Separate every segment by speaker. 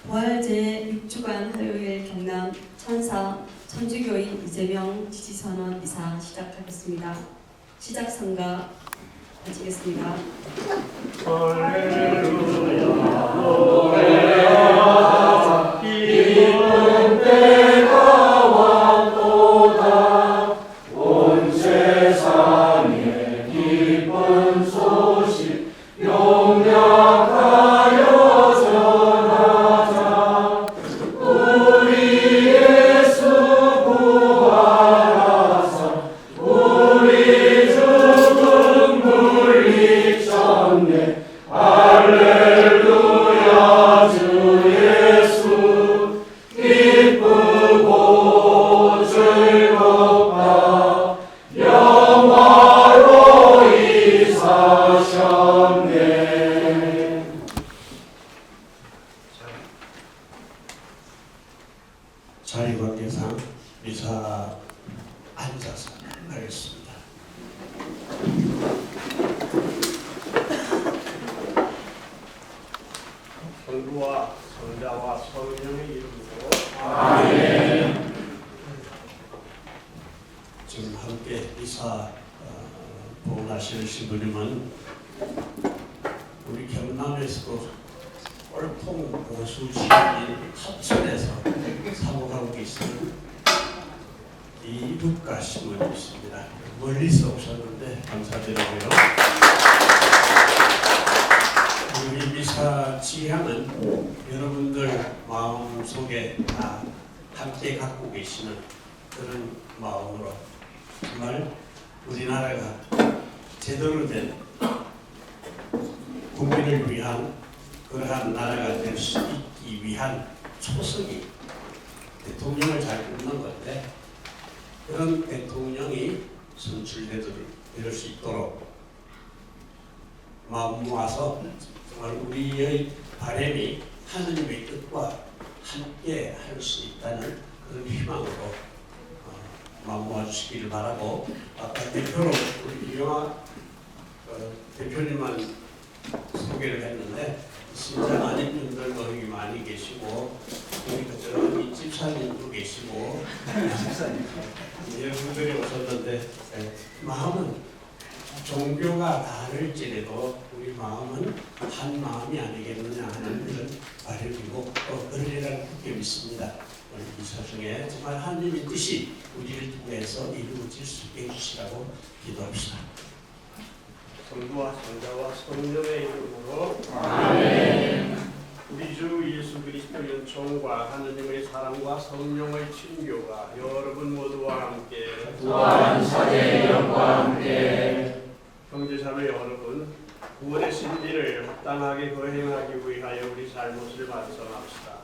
Speaker 1: 부활제 6주간 화요일 경남 천사 천주교인 이재명 지지선언 이사 시작하겠습니다. 시작성가 마치겠습니다.
Speaker 2: 할렐루야 노래하자 기쁜 때가 왔도다 온 세상에 기쁜 소식 용량하여 전하자 우리 예수 구하사 우리 죽음 물리쳤네 할렐루야 주 예수 기쁘고 즐겁다 영화로 이사셨네.
Speaker 3: 자리 관계상 미사 앉아서 하겠습니다.
Speaker 2: 성부와 성자와 성령의 이름으로
Speaker 3: 아멘. 지금 함께 미사 봉하실 신부님은 우리 경남에서도 올통 보수 시민인 합천에서 사모하고 계시는 이북가 신부님이십니다. 멀리서 오셨는데 감사드리고요. 우리 미사 지향은 여러분들 마음속에 다 함께 갖고 계시는 그런 마음으로 정말 우리나라가 제대로 된 국민을 위한 그러한 나라가 될 수 있기 위한 초석이 대통령을 잘 뽑는 건데 그런 대통령이 선출될 수 있도록 마음 모아서 정말 우리의 바람이 하느님의 뜻과 함께 할 수 있다는 그런 희망으로 마음 모아주시기를 바라고 아까 대표로 우리 이영하 대표님만 소개를 했는데 신장 아닌 분들도 여기 많이 계시고 우리 저기 집사님도 계시고 여러분들이 오셨는데 마음은 종교가 다를지라도 우리 마음은 한 마음이 아니겠느냐 하는 그런 바람이고 또 그러리라고 그렇게 믿습니다. 우리 미사 중에 정말 하나님의 뜻이 우리를 통해서 이루어질 수 있게 해주시라고 기도합시다.
Speaker 2: 성부와 성자와 성령의 이름으로
Speaker 4: 아멘.
Speaker 2: 우리 주 예수 그리스도 연총과 하느님의 사랑과 성령의 친교가 여러분 모두와 함께
Speaker 4: 또한 사제의 영과 함께
Speaker 2: 형제자매 여러분 구원의 진리를 합당하게 거행하기 위하여 우리 잘못을 반성합시다.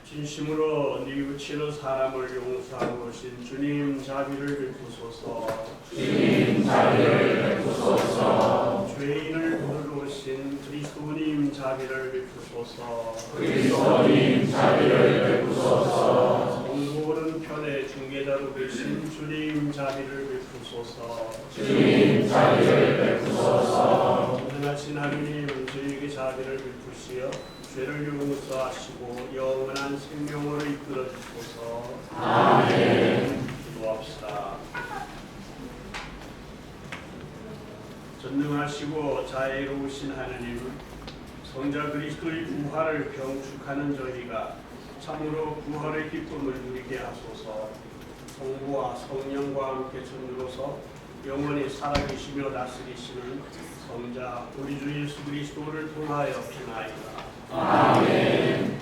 Speaker 2: 진심으로 뉘우치는 사람을 용서하신 주님 자비를 베푸소서.
Speaker 4: 주님 자비를 베푸소서.
Speaker 2: 죄인을 부르신 그리스도님 자비를 베푸소서.
Speaker 4: 그리스도님 자비를 베푸소서.
Speaker 2: 정보는 편의 중개자로 계신 주님 자비를 베푸소서.
Speaker 4: 주님 자비를 베푸소서.
Speaker 2: 전능하신 하느님 저희에게 자비를 베푸시어 죄를 용서하시고 영원한 생명으로 이끌어 주소서.
Speaker 4: 아멘.
Speaker 2: 기도합시다. 전능하시고 자애로우신 하느님, 성자 그리스도의 부활을 경축하는 저희가 참으로 부활의 기쁨을 누리게 하소서. 성부와 성령과 함께 천주로서 영원히 살아계시며 다스리시는 성자 우리 주 예수 그리스도를 통하여 피나이다.
Speaker 4: 아멘.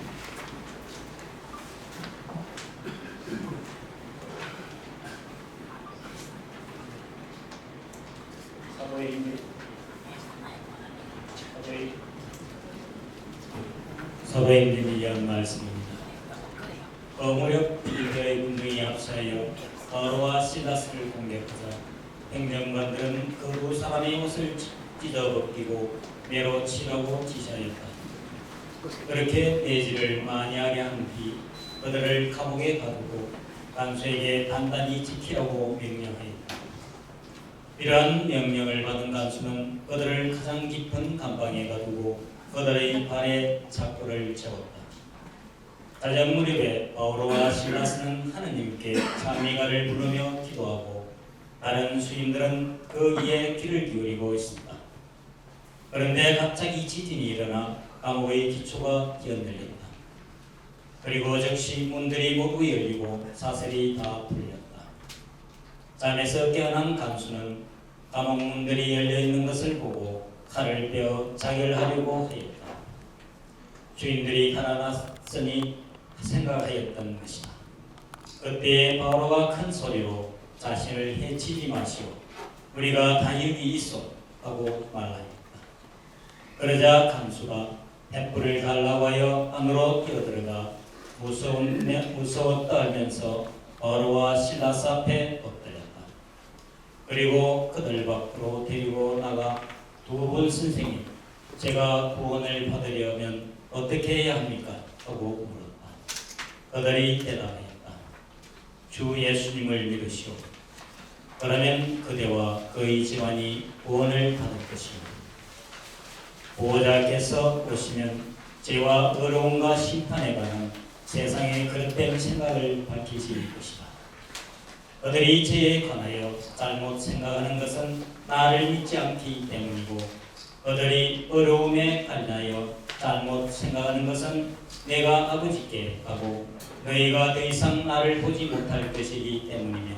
Speaker 5: 사도행전이 이한 말씀입니다. 무렵 빌립보의 군중이 합사하여 바로와 실라스를 공격하자 행정관들은 그 두 사람의 옷을 찢어벗기고 매로 치라고 지시하였다. 그렇게 내지를 많이 하게 한 뒤 그들을 감옥에 가두고 간수에게 단단히 지키라고 명령하였다. 이러한 명령을 받은 간수는 그들을 가장 깊은 감방에 가두고 그들의 발에 착고를 채웠다. 저녁 무렵에 바오로와 실라스는 하느님께 찬미가를 부르며 기도하고 다른 수임들은 그 위에 귀를 기울이고 있었다. 그런데 갑자기 지진이 일어나 감옥의 기초가 뛰어내렸다. 그리고 즉시 문들이 모두 열리고 사슬이 다 풀렸다. 잠에서 깨어난 간수는 감옥 문들이 열려있는 것을 보고 칼을 빼어 자결하려고 하였다. 주인들이 달아났으니 생각하였던 것이다. 그때에 바오로가 큰 소리로 자신을 해치지 마시오. 우리가 다 여기 있어 하고 말하였다. 그러자 간수가 횃불을 달라고 하여 안으로 뛰어들어가 무서워 떨면서 바오로와 실라스 앞에 엎드렸다. 그리고 그들 밖으로 데리고 나가 두분 선생님, 제가 구원을 받으려면 어떻게 해야 합니까? 하고 물었다. 그들이 대답했다. 주 예수님을 믿으시오. 그러면 그대와 그의 집안이 구원을 받을 것이오. 보호자께서 오시면 죄와 어려움과 심판에 관한 세상의 그릇된 생각을 밝히실 것이다. 그들이 죄에 관하여 잘못 생각하는 것은 나를 믿지 않기 때문이고 그들이 어려움에 관하여 잘못 생각하는 것은 내가 아버지께 가고 너희가 더 이상 나를 보지 못할 것이기 때문이며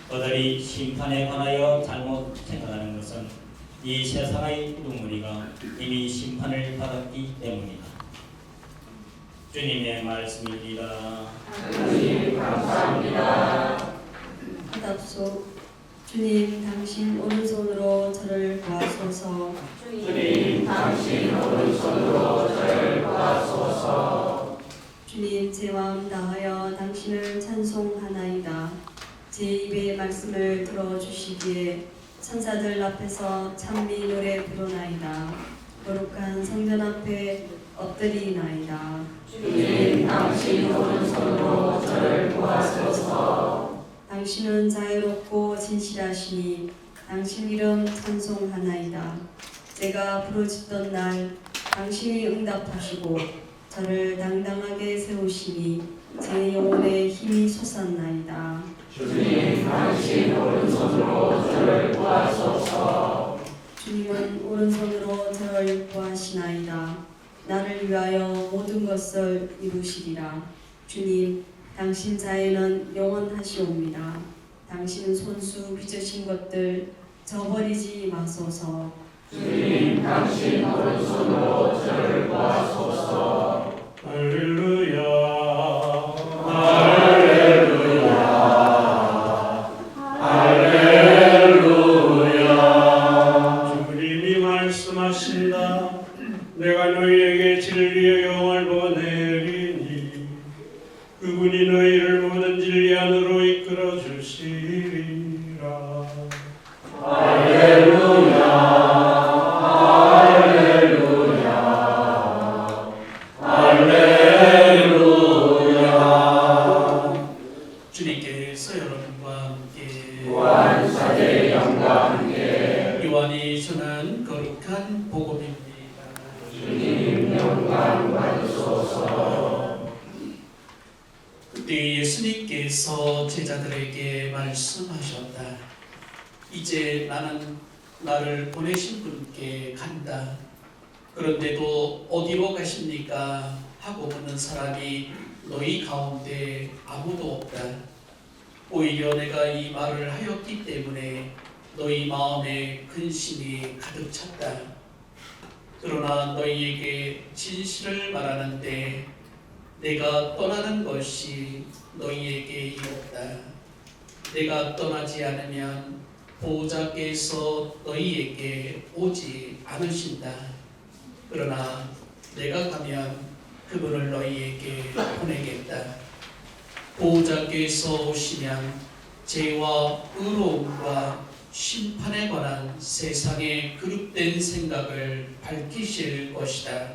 Speaker 5: 그들이 심판에 관하여 잘못 생각하는 것은 이 세상의 우두머리가 이미 심판을 받았기 때문이다. 주님의 말씀입니다.
Speaker 4: 하나님 감사합니다.
Speaker 1: 화답소. 주님, 당신 오른손으로 저를 보아소서.
Speaker 4: 주님 당신 오른손으로 저를 보아소서.
Speaker 1: 주님, 제 마음 다하여 당신을 찬송하나이다. 제 입의 말씀을 들어주시기에 천사들 앞에서 찬미 노래 부르나이다. 거룩한 성전 앞에 엎드리나이다.
Speaker 4: 주님 당신 오른손으로 저를 보아소서.
Speaker 1: 당신은 자유롭고 진실하시니 당신 이름 찬송하나이다. 제가 부르짖던 날 당신이 응답하시고 저를 당당하게 세우시니 제 영혼에 힘이 솟았나이다.
Speaker 4: 주님 당신 오른손으로 저를 보아소서.
Speaker 1: 주님은 오른손으로 저를 보하시나이다. 나를 위하여 모든 것을 이루시리라. 주님, 당신 자애는 영원하시옵니다. 당신은 손수 빚으신 것들 저버리지 마소서.
Speaker 4: 주님 당신 오른손으로 저를 보아소서.
Speaker 3: 할렐루야.
Speaker 4: 할렐루야. 할렐루야.
Speaker 3: 주님이 말씀하신다. 내가 너희에게 진리의 영을 보내리니 그분이 너희를 모든 진리 안으로 이끌어 주시리라.
Speaker 4: 할렐루야. 할렐루야. 할렐루야.
Speaker 6: 주님께서 여러분과 함께
Speaker 4: 또한 사제의 영과 함께
Speaker 6: 요한이 전한 거룩한 복음입니다.
Speaker 4: 주님 영광 받으소서.
Speaker 6: 그때 예수님께서 제자들에게 말씀하셨다. 이제 나는 나를 보내신 분께 간다. 그런데도 어디로 가십니까? 하고 묻는 사람이 너희 가운데 아무도 없다. 오히려 내가 이 말을 하였기 때문에 너희 마음에 근심이 가득 찼다. 그러나 너희에게 진실을 말하는데 내가 떠나는 것이 너희에게 이롭다. 내가 떠나지 않으면 보호자께서 너희에게 오지 않으신다. 그러나 내가 가면 그분을 너희에게 보내겠다. 보호자께서 오시면 죄와 의로움과 심판에 관한 세상의 그릇된 생각을 밝히실 것이다.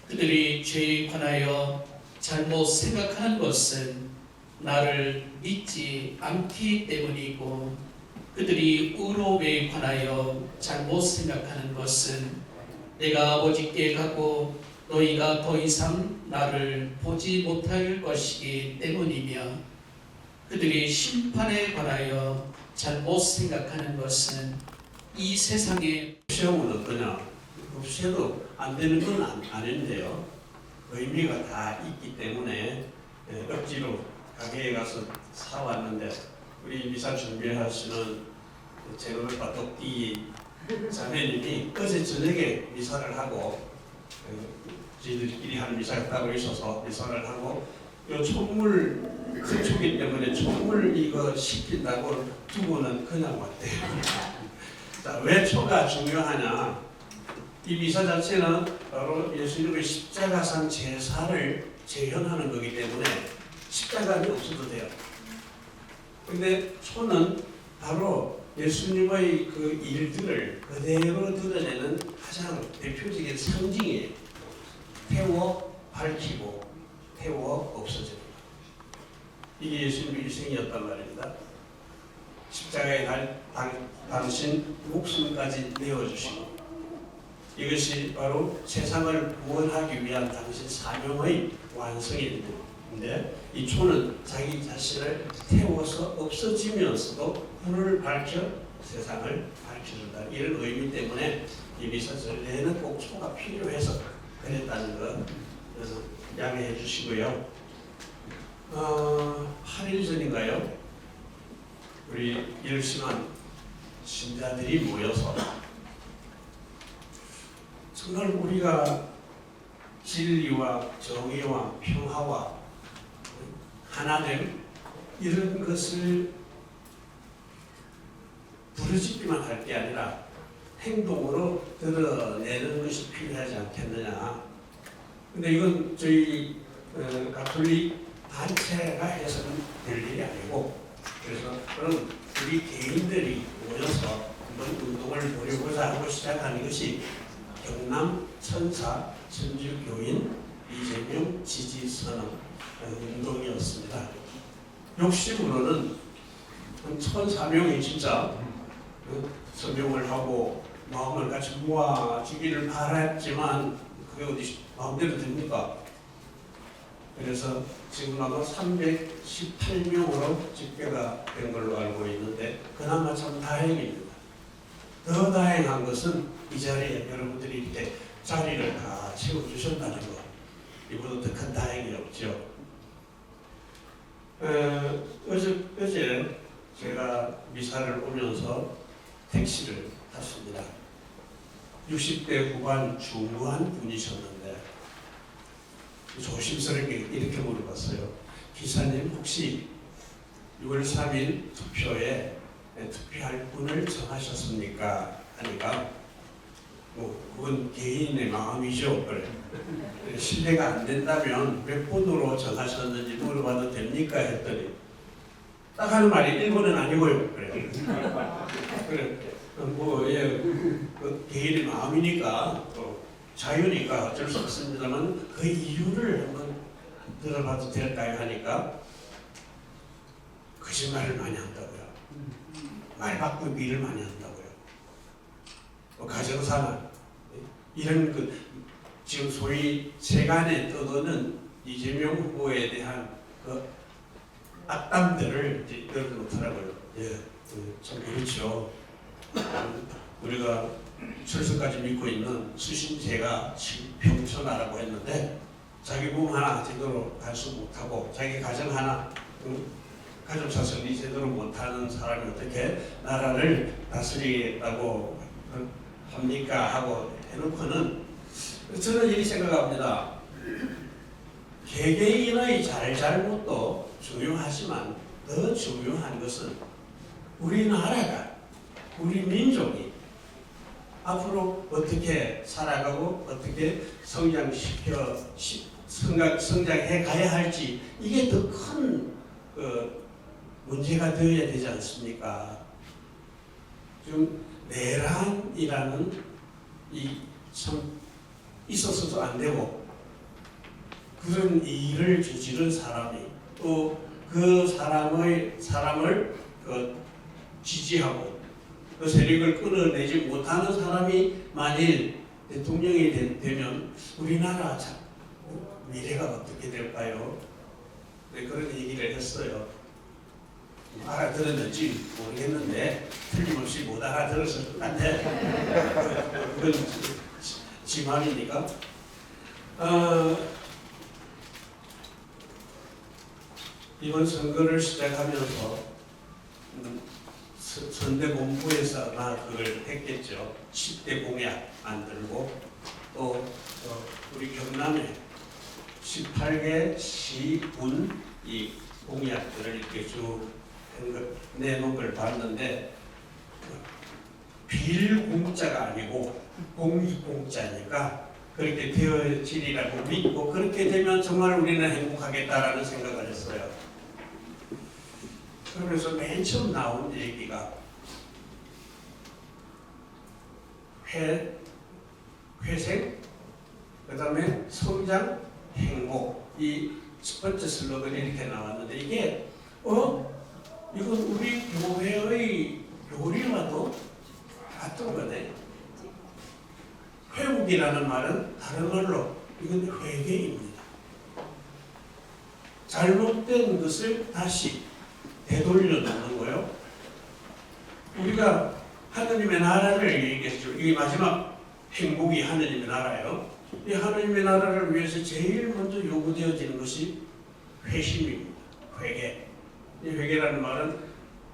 Speaker 6: 그들이 죄에 관하여 잘못 생각하는 것은 나를 믿지 않기 때문이고 그들이 의로움에 관하여 잘못 생각하는 것은 내가 아버지께 가고 너희가 더 이상 나를 보지 못할 것이기 때문이며 그들이 심판에 관하여 잘못 생각하는 것은 이 세상에
Speaker 3: 시험은 어떠냐? 없애도 안 되는 건 아닌데요. 의미가 다 있기 때문에 억지로 가게에 가서 사왔는데 우리 미사 준비하시는 제로백과 똑띠 자매님이 어제 저녁에 미사를 하고 저희들끼리 하는 미사가 따로 있어서 미사를 하고 요 촛물 건축이기 때문에 촛물 이거 시킨다고 두고는 그냥 왔대요. 자, 왜 초가 중요하냐? 이 미사 자체는 바로 예수님의 십자가상 제사를 재현하는 거기 때문에 십자가는 없어도 돼요. 근데 초는 바로 예수님의 그 일들을 그대로 드러내는 가장 대표적인 상징이에요. 태워 밝히고 태워 없어집니다. 이게 예수님의 일생이었단 말입니다. 십자가에 당신 목숨까지 내어주시고 이것이 바로 세상을 구원하기 위한 당신 사명의 완성인데 이 초는 자기 자신을 태워서 없어지면서도 불을 밝혀 세상을 밝혀준다. 이런 의미 때문에 이 미사 전례에는 꼭 초가 필요해서 그랬다는 거 그래서 양해해 주시고요. 8일 전인가요? 우리 열심한 신자들이 모여서 정말 우리가 진리와 정의와 평화와 하나됨 이런 것을 부르짖기만 할 게 아니라 행동으로 드러내는 것이 필요하지 않겠느냐. 근데 이건 저희 가톨릭 단체가 해서는 될 일이 아니고 그래서 그런 우리 개인들이 모여서 한번 운동을 벌이고자 하고 시작하는 것이 경남 천사 천주교인 이재명 지지선언 운동이었습니다. 욕심으로는 1,400명이 진짜 서명을 하고 마음을 같이 모아주기를 바랐지만 그게 어디 마음대로 됩니까? 그래서 지금 아마 318명으로 집계가 된 걸로 알고 있는데 그나마 참 다행입니다. 더 다행한 것은 이 자리에 여러분들이 이렇게 자리를 다 채워주셨다는 것. 이보다 더 큰 다행이 없죠. 어제 제가 미사를 오면서 택시를 탔습니다. 60대 후반 중후한 분이셨는데 조심스럽게 이렇게 물어봤어요. 기사님 혹시 6월 3일 투표에 투표할 분을 정하셨습니까? 하니까 그건 개인의 마음이죠. 그래. 신뢰가 안 된다면 몇 번으로 정하셨는지 물어봐도 됩니까? 했더니 딱 하는 말이 1번은 아니고요. 그래. 그래. 그 개인의 마음이니까 자유니까 어쩔 수 없습니다만 그 이유를 한번 들어봐도 될까요? 하니까 거짓말을 많이 한다고요. 말 바꾸기를 많이 한다고요. 가정사나 이런 지금 소위 세간에 떠도는 이재명 후보에 대한 악담들을 열어놓더라고요. 예, 참 그렇죠. 우리가 철석까지 믿고 있는 수신제가 평천하라고 했는데 자기 몸 하나 제대로 달수 못하고 자기 가정 하나 가정 사설이 제대로 못하는 사람이 어떻게 나라를 다스리겠다고 합니까? 하고 해놓고는 저는 이렇게 생각합니다. 개개인의 잘잘못도 중요하지만 더 중요한 것은 우리나라가 우리 민족이 앞으로 어떻게 살아가고 어떻게 성장해 가야 할지 이게 더 큰 문제가 되어야 되지 않습니까? 좀 내란이라는 이 참 있어서도 안 되고 그런 일을 저지른 사람이 또 그 사람을 지지하고 그 세력을 끊어내지 못하는 사람이 만일 대통령이 되면 우리나라 참 미래가 어떻게 될까요? 네, 그런 얘기를 했어요. 알아들었는지 모르겠는데 틀림없이 못 알아들었을 것 같아. 그건 지 말이니까. 이번 선거를 시작하면서 선대본부에서 아마 그걸 했겠죠. 10대 공약 만들고 또 우리 경남에 18개 시군 이 공약들을 이렇게 쭉 내놓은 걸 봤는데 빌공짜가 아니고 공익공짜니까 그렇게 되어지리라고 믿고 그렇게 되면 정말 우리는 행복하겠다라는 생각을 했어요. 그래서 맨 처음 나온 얘기가 회생, 그 다음에 성장, 행복 이 첫 번째 슬로건이 이렇게 나왔는데 이게 이건 우리 교회의 교리와도 같은 거네. 회복이라는 말은 다른 말로 이건 회개입니다. 잘못된 것을 다시 되돌려 놓는 거요. 우리가 하느님의 나라를 얘기했죠. 이게 마지막 행복이 하느님의 나라예요. 이 하느님의 나라를 위해서 제일 먼저 요구되어지는 것이 회심입니다. 회개. 이 회개라는 말은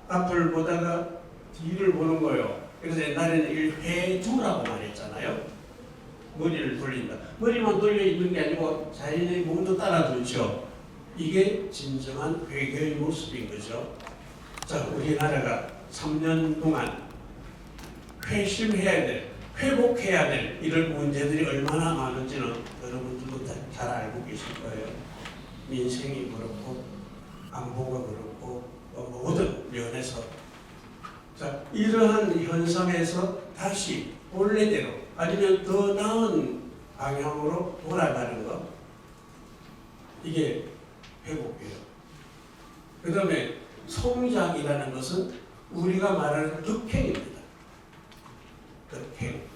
Speaker 3: 앞을 보다가 뒤를 보는 거예요. 그래서 옛날에는 일회두라고 말했잖아요. 머리를 돌린다. 머리만 돌려 있는 게 아니고 자신의 몸도 따라 돌죠. 이게 진정한 회개의 모습인 거죠. 자, 우리나라가 3년 동안 회심해야 될, 회복해야 될 이런 문제들이 얼마나 많은지는 여러분들도 잘 알고 계실 거예요. 민생이 그렇고 안보가 그렇고 모든 면에서 자, 이러한 현상에서 다시 본래대로 아니면 더 나은 방향으로 돌아가는 것 이게 회복이에요. 그 다음에 성장이라는 것은 우리가 말하는 덕행입니다. 덕행.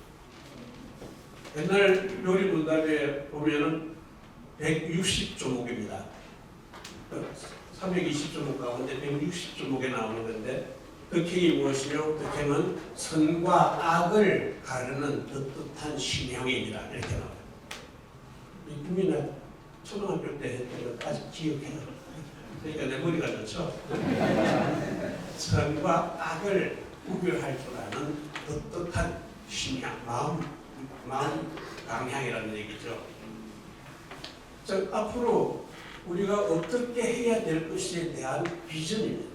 Speaker 3: 옛날 요리 문답에 보면은 160조목입니다. 320조목 가운데 160조목에 나오는 건데 덕행이 무엇이며 덕행은 선과 악을 가르는 떳떳한 신형입니다. 이렇게 나와요. 이 국민은 초등학교 때 했던 거 아직 기억해요. 그러니까 내 머리가 좋죠. 선과 악을 구별할 줄 아는 떳떳한 신형, 마음 방향이라는 얘기죠. 자, 앞으로 우리가 어떻게 해야 될 것에 대한 비전입니다.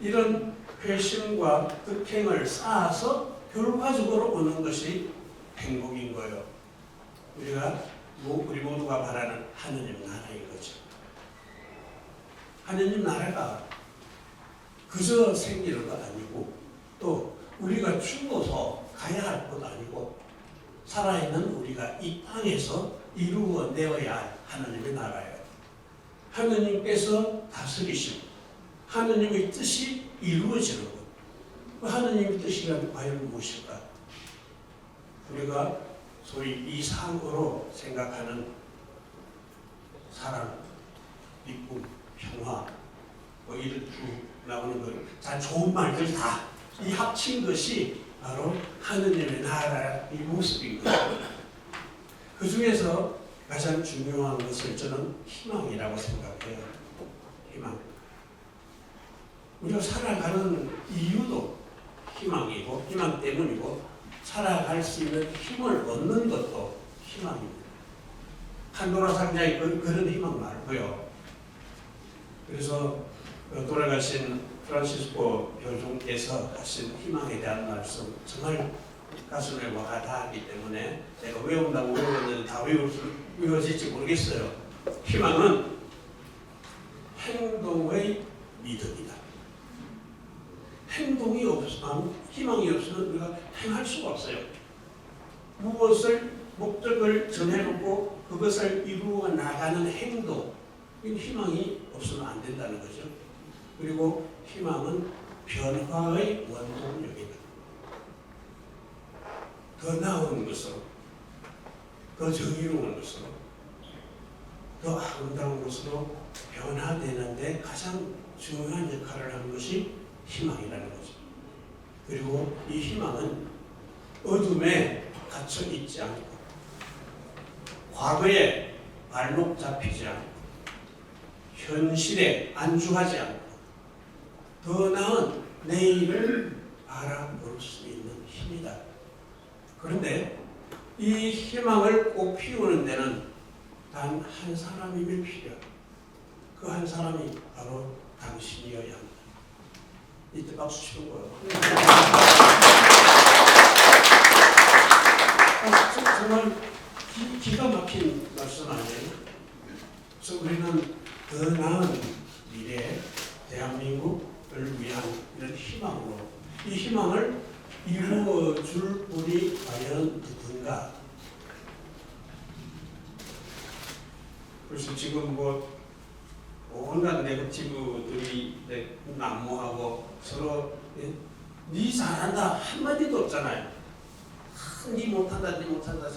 Speaker 3: 이런 회심과 덕행을 쌓아서 결과적으로 오는 것이 행복인 거예요. 우리 모두가 바라는 하느님 나라인 거죠. 하느님 나라가 그저 생기는 것 아니고 또 우리가 죽어서 가야 할 것 아니고 살아있는 우리가 이 땅에서 이루어내어야 할 하느님의 나라예요. 하느님께서 다스리시고 하느님의 뜻이 이루어지는 것. 그 하느님의 뜻이란 과연 무엇일까? 우리가 소위 이상으로 생각하는 사랑, 기쁨, 평화 이런 쭉 나오는 것, 다 좋은 말들 다 이 합친 것이 바로 하느님의 나라의 모습인 거예요. 그 중에서 가장 중요한 것을 저는 희망이라고 생각해요. 희망. 우리가 살아가는 이유도 희망이고 희망 때문이고 살아갈 수 있는 힘을 얻는 것도 희망입니다. 판도라 상자에 그런 희망 말고요. 그래서 돌아가신 프란시스코 교주께서 하신 희망에 대한 말씀 정말 가슴에 와가 닿았기 때문에 제가 외운다고 외웠는데 다 외워질지 모르겠어요. 희망은 행동의 믿음이다. 행동이 없으면, 희망이 없으면 우리가 행할 수가 없어요. 무엇을 목적을 정해놓고 그것을 이루어 나가는 행동, 희망이 없으면 안 된다는 거죠. 그리고 희망은 변화의 원동력이다. 더 나은 것으로, 더 정의로운 것으로, 더 아름다운 것으로 변화되는데 가장 중요한 역할을 하는 것이 희망이라는 거죠. 그리고 이 희망은 어둠에 갇혀 있지 않고, 과거에 발목 잡히지 않고, 현실에 안주하지 않고, 더 나은 내일을 바라볼 수 있는 힘이다. 그런데 이 희망을 꼭 피우는 데는 단 한 사람이면 필요합니다. 그 한 사람이 바로 당신이어야 합니다. 이때 박수 치는 거예요. 정말 기가 막힌 말씀 아니에요? 그래서 우리는 더 나은 미래 대한민국을 위한 이런 희망으로, 이 희망을 이루어줄 분이 과연 누군가? 그래서 지금 뭐 온갖 네거티브들이 난무하고 서로 네 잘한다 한마디도 없잖아요. 네 못한다, 네 못한다.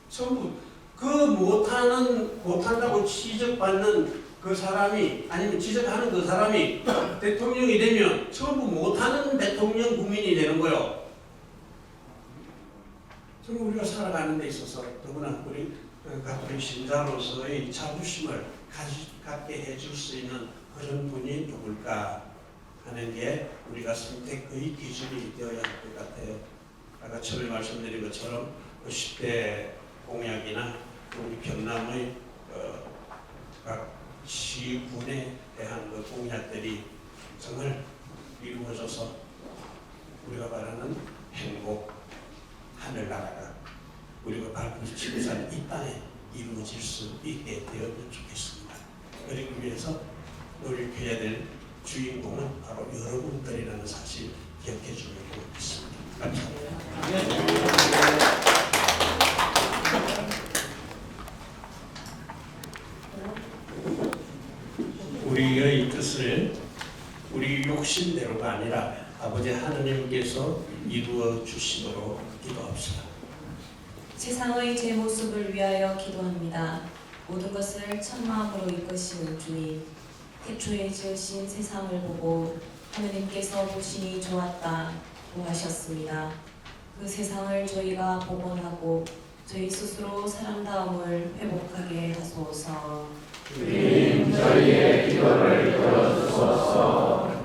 Speaker 3: 전부 그 못한다고 지적받는 그 사람이, 아니면 지적하는 그 사람이 대통령이 되면 전부 못하는 대통령 국민이 되는 거예요. 정말 우리가 살아가는 데 있어서 더구나 우리 가톨릭 신자로서의 자부심을 갖게 해줄 수 있는 그런 분이 누굴까 하는 게 우리가 선택의 기준이 되어야 할 것 같아요. 아까 처음에 말씀드린 것처럼 10대 공약이나 우리 경남의 각 시군에 대한 그 공약들이 정말 이루어져서 우리가 바라는 행복, 하늘나라가 우리가 밟고 치고 사는 이 땅에 이루어질 수 있게 되었으면 좋겠습니다. 그러기 위해서 노력해야 될 주인공은 바로 여러분들이라는 사실 기억해 주면 좋겠습니다. 감사합니다. 우리의 뜻을 우리 욕심대로가 아니라 아버지 하느님께서 이루어 주시도록 기도합시다.
Speaker 7: 세상의 제 모습을 위하여 기도합니다. 모든 것을 천 마음으로 이끄시는 주님, 태초에 지으신 세상을 보고 하느님께서 보시니 좋았다고 하셨습니다. 그 세상을 저희가 복원하고 저희 스스로 사람다움을 회복하게 하소서.
Speaker 4: 주님, 저희의 기도를 들어주소서.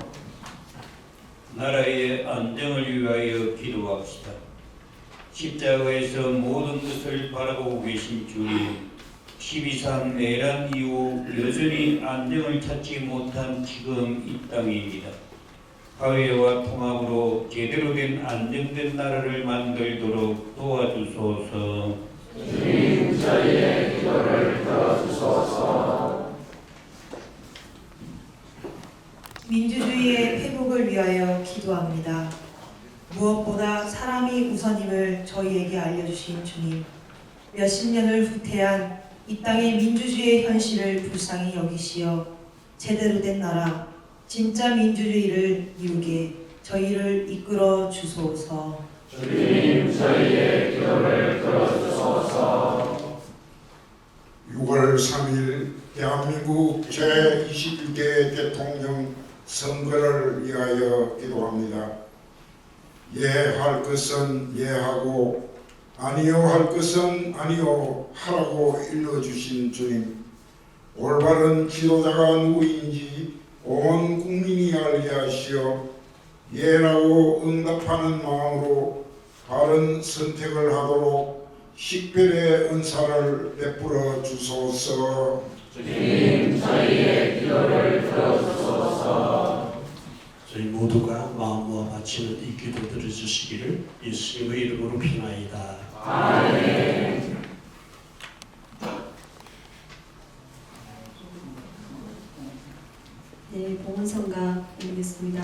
Speaker 5: 나라의 안정을 위하여 기도합시다. 십자가에서 모든 것을 바라보고 계신 주님, 12.3 내란 이후 여전히 안정을 찾지 못한 지금 이 땅입니다. 화해와 통합으로 제대로 된 안정된 나라를 만들도록 도와주소서.
Speaker 4: 주님, 저희의 기도를 들어주소서.
Speaker 8: 민주주의의 회복을 위하여 기도합니다. 무엇보다 사람이 우선임을 저희에게 알려주신 주님, 몇십 년을 후퇴한 이 땅의 민주주의의 현실을 불쌍히 여기시어 제대로 된 나라, 진짜 민주주의를 이루게 저희를 이끌어 주소서.
Speaker 4: 주님, 저희의 기도를 들어주소서.
Speaker 9: 6월 3일 대한민국 제21대 대통령 선거를 위하여 기도합니다. 예할 것은 예하고 아니요 할 것은 아니요 하라고 일러주신 주님, 올바른 지도자가 누구인지 온 국민이 알게 하시어 예라고 응답하는 마음으로 바른 선택을 하도록 식별의 은사를 베풀어 주소서.
Speaker 4: 주님, 저희의 기도를 들어주소서.
Speaker 3: 저희 모두가 마음 모아 바치는 이 기도 들어주시기를 예수님의 이름으로 비나이다.
Speaker 4: 아멘.
Speaker 1: 네, 봉헌성가 드리겠습니다.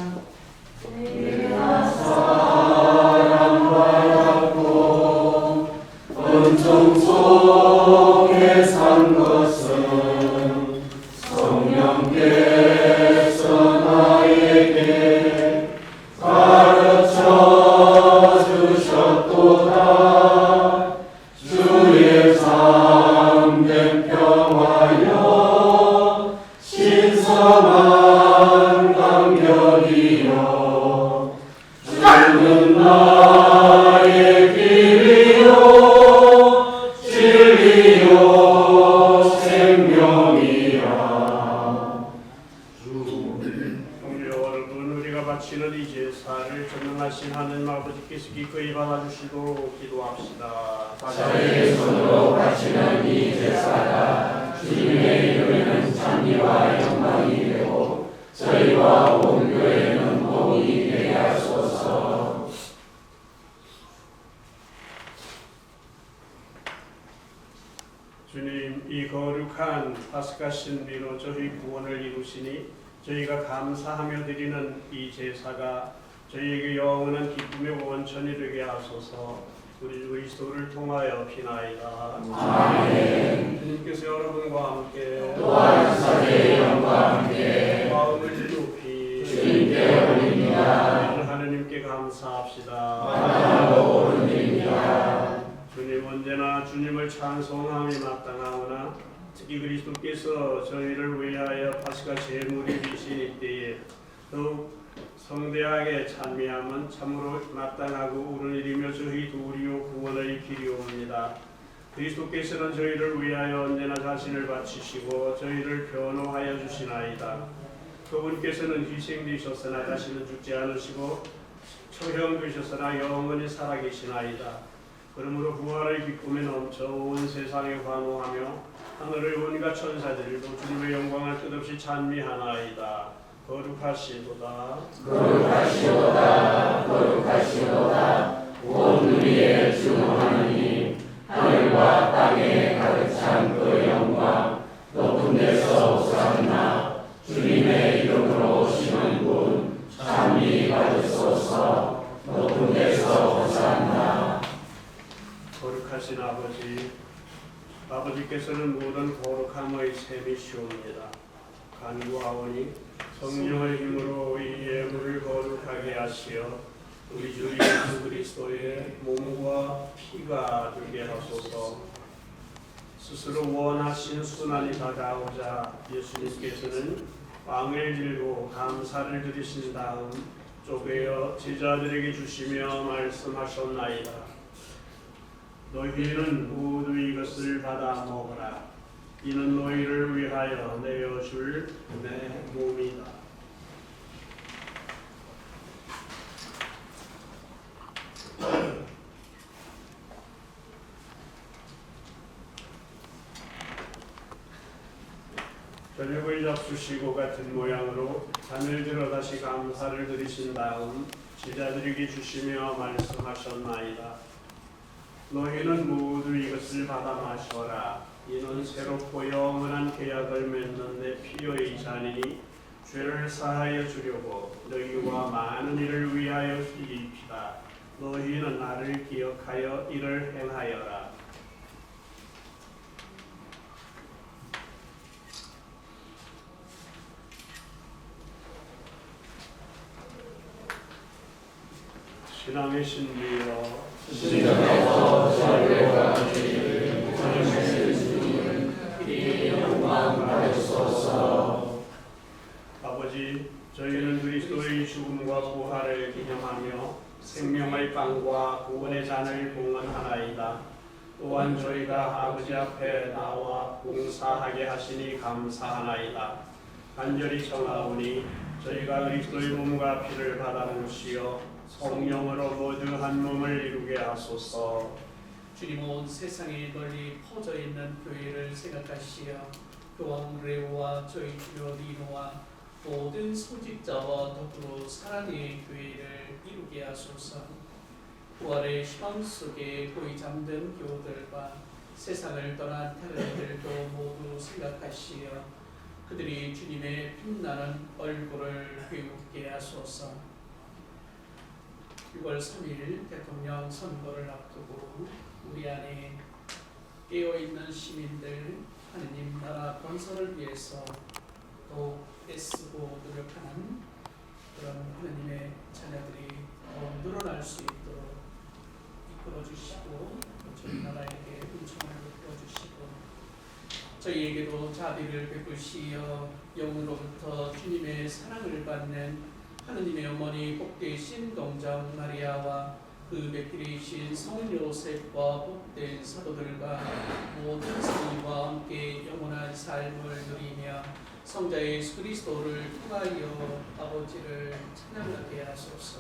Speaker 4: 사랑받았고 은총 속에 산 것은 성령께서 나에게 나의 길이요 진리요 생명이야.
Speaker 2: 동료 여러분, 우리가 바치는 이 제사를 전능하신 하나님 아버지께서 기꺼이 받아주시도록 기도합시다.
Speaker 4: 저희의 손으로 바치는 이 제사가 주님의 이름에는 찬미와 영광이 되고 저희와 온 교회는 복이 되게 하소서.
Speaker 2: 주님, 이 거룩한 파스카 신비로 저희 구원을 이루시니 저희가 감사하며 드리는 이 제사가 저희에게 영원한 기쁨의 원천이 되게 하소서. 우리 주 그리스도를 통하여 비나이다.
Speaker 4: 아멘.
Speaker 2: 주님께서 여러분과 함께
Speaker 4: 또한 사제의 영과 함께
Speaker 2: 마음을 높이
Speaker 4: 주님께 올립니다.
Speaker 2: 하느님께 감사합시다.
Speaker 4: 마땅하고 옳은 일입니다.
Speaker 2: 주님, 언제나 주님을 찬송함이 마땅하오나 특히 그리스도께서 저희를 위하여 파스카 제물이 되신 이때에 더욱 성대하게 찬미함은 참으로 마땅하고 옳은 일이며 저희 도리요 구원의 길이옵니다. 그리스도께서는 저희를 위하여 언제나 자신을 바치시고 저희를 변호하여 주시나이다. 그분께서는 희생되셨으나 다시는 죽지 않으시고 처형되셨으나 영원히 살아계시나이다. 그러므로 부활의 기쁨에 넘쳐 온 세상에 환호하며 하늘의 온갖 천사들도 주님의 영광을 끝없이 찬미하나이다. 거룩하시도다.
Speaker 4: 거룩하시도다. 거룩하시도다. 온 우리의 주 하나님, 하늘과 땅에 가득 찬 그 영광, 높은 데서 호산나. 주님의 이름으로 오시는 분 찬미 받으소서. 높은 데서 호산나.
Speaker 2: 거룩하신 아버지, 아버지께서는 모든 거룩함의 셈이시옵니다. 간구하오니 성령의 힘으로 이 예물을 거룩하게 하시어 우리 주 예수 그리스도의 몸과 피가 되게 하소서. 스스로 원하신 순환이 다가오자 예수님께서는 빵을 들고 감사를 드리신 다음 쪼개어 제자들에게 주시며 말씀하셨나이다. 너희는 모두 이것을 받아 먹어라. 이는 너희를 위하여 내어줄 내 몸이다. 저녁을 잡수시고 같은 모양으로 잔을 들어 다시 감사를 드리신 다음 제자들에게 주시며 말씀하셨나이다. 너희는 모두 이것을 받아 마셔라. 이는 새롭고 영원한 계약을 맺는 내 피의 잔이니 죄를 사하여 주려고 너희와 많은 이를 위하여 희입시다. 너희는 나를 기억하여 이를 행하여라. 신앙의 신비여
Speaker 4: 시작에서 절대까지 전하실 주님 이 영광 받으소서.
Speaker 2: 아버지, 저희는 그리스도의 죽음과 부활을 기념하며 생명의 빵과 구원의 잔을 봉헌하나이다. 또한 저희가 아버지 앞에 나와 봉사하게 하시니 감사하나이다. 간절히 청하오니 저희가 그리스도의 몸과 피를 받아 먹으시어 성령으로 모두 한 몸을 이루게 하소서.
Speaker 6: 주님, 온 세상에 널리 퍼져 있는 교회를 생각하시어 교황 레오와 저희 주요 리노와 모든 소직자와 더불어 사랑의 교회를 이루게 하소서. 부활의 희망 속에 고이 잠든 교우들과 세상을 떠난 태어나들도 모두 생각하시어 그들이 주님의 빛나는 얼굴을 회복게 하소서. 6월 3일 대통령 선거를 앞두고 우리 안에 깨어있는 시민들 하느님 나라 건설을 위해서 더욱 애쓰고 노력하는 그런 하느님의 자녀들이 더 늘어날 수 있도록 이끌어주시고 저희 나라에게 은총을 베풀어주시고 저희에게도 자비를 베푸시어 영으로부터 주님의 사랑을 받는 하느님의 어머니 복되신 동정 마리아와 그 백길이신 성인 요셉과 복된 사도들과 모든 성인과 함께 영원한 삶을 누리며 성자 예수 그리스도를 통하여 아버지를 찬양하게 하소서.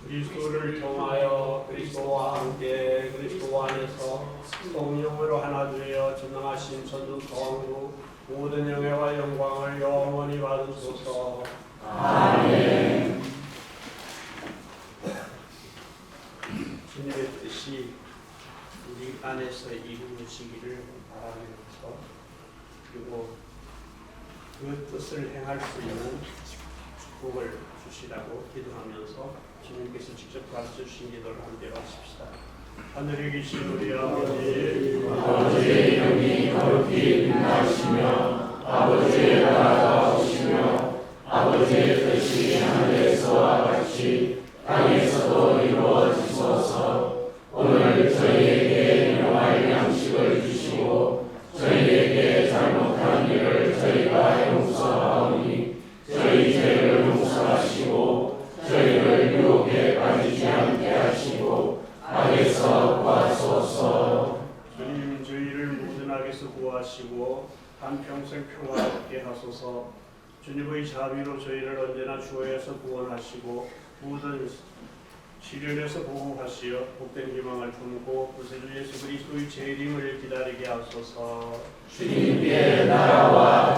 Speaker 2: 그리스도를 통하여 그리스도와 함께 그리스도 안에서 성령으로 하나 되어 전능하신 천주 성부 모든 영예와 영광을 영원히 받으소서.
Speaker 4: 아멘.
Speaker 2: 주님의 뜻이 우리 안에서 이루어지기를 바라면서 그리고 그 뜻을 행할 수 있는 축복을 주시라고 기도하면서 주님께서 직접 가르쳐 주신 기도를 함께 하십시다. 하늘에 계신 우리 아버지,
Speaker 4: 아버지의 이름이 거룩히 빛나시며 아버지의 나라가 오시며 아버지의 뜻이 하늘에서와 같이 땅에서도 이루어지소서. 오늘 저희에게 일용할 양식을 주시고 저희에게 잘못한 일을 저희가 용서하오니 저희 죄를 용서하시고 저희를 유혹에 빠지지 않게 하시고 악에서 구하소서.
Speaker 2: 주님 저희를 모든 악에서 구하시고 한평생 평화 얻게 하소서. 주님의 자비로 저희를 언제나 주에서 구원하시고 모든 시련에서 보호하시어 복된 희망을 품고 구세주 예수 그리스도의 재림을 기다리게 하소서.
Speaker 4: 주님의 나라와